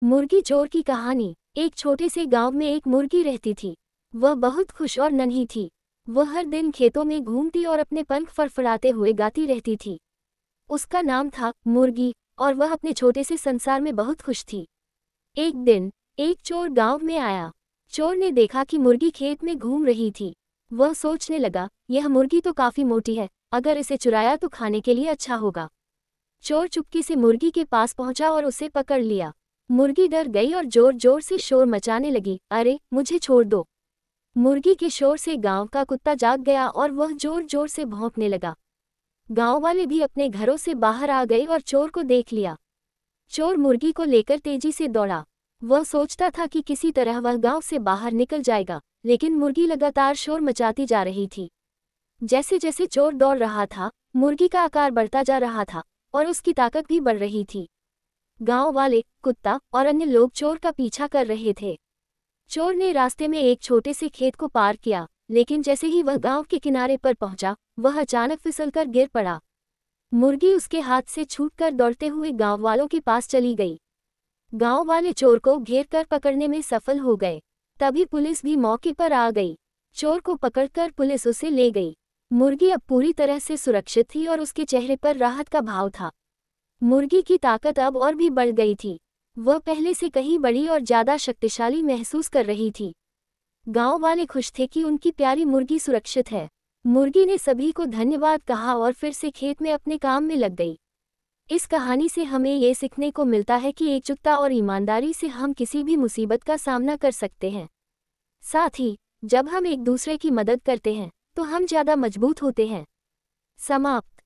मुर्गी चोर की कहानी। एक छोटे से गांव में एक मुर्गी रहती थी। वह बहुत खुश और नन्ही थी। वह हर दिन खेतों में घूमती और अपने पंख फड़फड़ाते हुए गाती रहती थी। उसका नाम था मुर्गी और वह अपने छोटे से संसार में बहुत खुश थी। एक दिन एक चोर गांव में आया। चोर ने देखा कि मुर्गी खेत में घूम रही थी। वह सोचने लगा, यह मुर्गी तो काफी मोटी है, अगर इसे चुराया तो खाने के लिए अच्छा होगा। चोर चुपके से मुर्गी के पास पहुंचा और उसे पकड़ लिया। मुर्गी डर गई और जोर जोर से शोर मचाने लगी, अरे मुझे छोड़ दो। मुर्गी के शोर से गांव का कुत्ता जाग गया और वह जोर जोर से भौंकने लगा। गांव वाले भी अपने घरों से बाहर आ गए और चोर को देख लिया। चोर मुर्गी को लेकर तेजी से दौड़ा। वह सोचता था कि किसी तरह वह गांव से बाहर निकल जाएगा, लेकिन मुर्गी लगातार शोर मचाती जा रही थी। जैसे जैसे चोर दौड़ रहा था, मुर्गी का आकार बढ़ता जा रहा था और उसकी ताकत भी बढ़ रही थी। गांव वाले, कुत्ता और अन्य लोग चोर का पीछा कर रहे थे। चोर ने रास्ते में एक छोटे से खेत को पार किया, लेकिन जैसे ही वह गांव के किनारे पर पहुंचा, वह अचानक फिसलकर गिर पड़ा। मुर्गी उसके हाथ से छूटकर दौड़ते हुए गांव वालों के पास चली गई। गांव वाले चोर को घेर कर पकड़ने में सफल हो गए। तभी पुलिस भी मौके पर आ गई। चोर को पकड़कर पुलिस उसे ले गई। मुर्गी अब पूरी तरह से सुरक्षित थी और उसके चेहरे पर राहत का भाव था। मुर्गी की ताकत अब और भी बढ़ गई थी। वह पहले से कहीं बड़ी और ज्यादा शक्तिशाली महसूस कर रही थी। गांव वाले खुश थे कि उनकी प्यारी मुर्गी सुरक्षित है। मुर्गी ने सभी को धन्यवाद कहा और फिर से खेत में अपने काम में लग गई। इस कहानी से हमें ये सीखने को मिलता है कि एकजुटता और ईमानदारी से हम किसी भी मुसीबत का सामना कर सकते हैं। साथ ही जब हम एक दूसरे की मदद करते हैं तो हम ज्यादा मजबूत होते हैं। समाप्त।